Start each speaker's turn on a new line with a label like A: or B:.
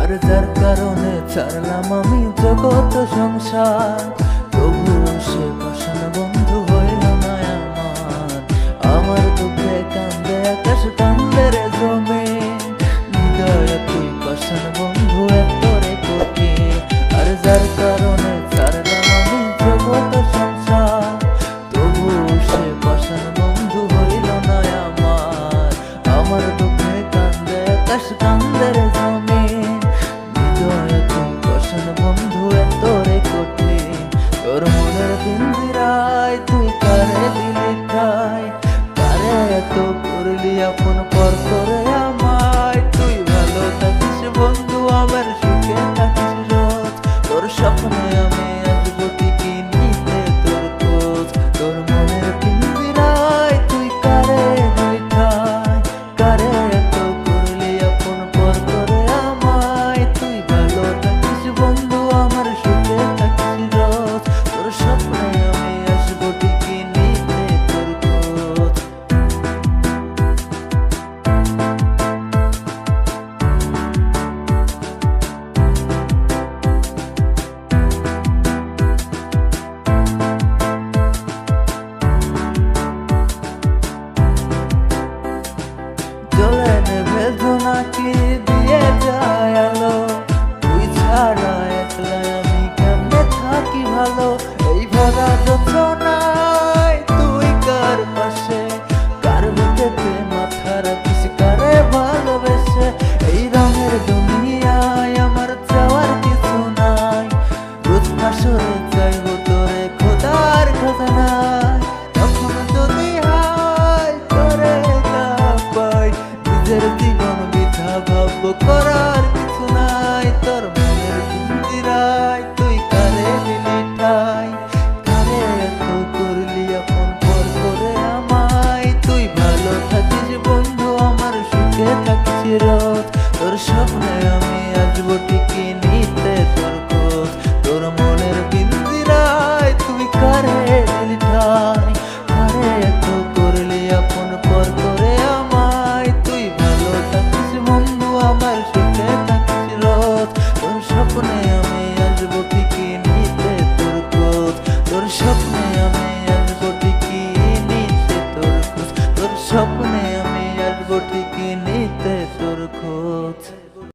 A: আর যার কারণে ছাড়লাম আমি জগৎ সংসার, তবু সে পাষাণ বন্ধু হইল না আমার। আমার দুঃখে কান্দে আকাশ কান্দে রে জমিন, হৃদয়ে তুই পাষাণ বন্ধু এতরে কঠিন। আর যার কারণে ছাড়লাম আমি জগৎ সংসার, তবু সে পাষাণ বন্ধু হইল না আমার। আমার দুঃখে কান্দে আকাশ কান্দে রে জমিন, হৃদয়ে তুই পাষাণ বন্ধু এতরে কঠিন। তোর মনের পিঞ্জিরায় তুই কারে দিলি ঠাই, কারে এত করলি আপন পর করে আমায়। তুই ভালো থাকিস বন্ধু, আমার সুখে থাকিস রোজ, তোর স্বপ্নে আমি আসবো ঠিকই নিতে তোর খোঁজ। তোর মনের পিঞ্জিরায় তুই কারে দিলি ঠাই, কারে এত করলি আপন পর করে আমায়। তুই ভালো থাকিস বন্ধু, আমার সুখে থাকিস রোজ, তোর স্বপ্নে আমি আসবো ঠিকই নিতে তোর খোঁজ। জ্বলে নেভে জোনাকি দিয়ে যায় আলো, তুই ছাড়া একলা আমি কেমনে থাকি ভালো। এই ভরা যোচনায় তুই কার পাশে, কার বুকেতে মাথা রাখিস কারে ভালোবেসে। এই রঙের দুনিয়ায় আমার চাওয়ার কিছু নাই, রোজ হাসরে চাইব তোরে খোদার খাজানায়। তখন যদি হায় তোরে না পাই, নিজের জীবন বৃথা ভাববো করার কিছু নাই। তোর মনের পিঞ্জিরায় তুই কারে দিলি ঠাই, কারে এত করলি আপন পর করে আমায়। তুই ভালো থাকিস বন্ধু, আমার সুখে থাকিস রোজ, তোর স্বপ্নে আমি আসবো ঠিকই নিতে তোর খোঁজ। তোর মনের পিঞ্জিরায় তুই কারে দিলি ঠাই, কারে এত করলি আপন পর করে আমায়। তুই ভালো থাকিস বন্ধু, আমার সুখে থাকিস রোজ, তোর স্বপ্নে আমি আসবো ঠিকই নিতে তোর খোঁজ। তোর স্বপ্নে আমি আসবো ঠিকই নিতে তোর খোঁজ, তোর স্বপ্নে আমি আসবো ঠিকই নিতে তোর খোঁজ।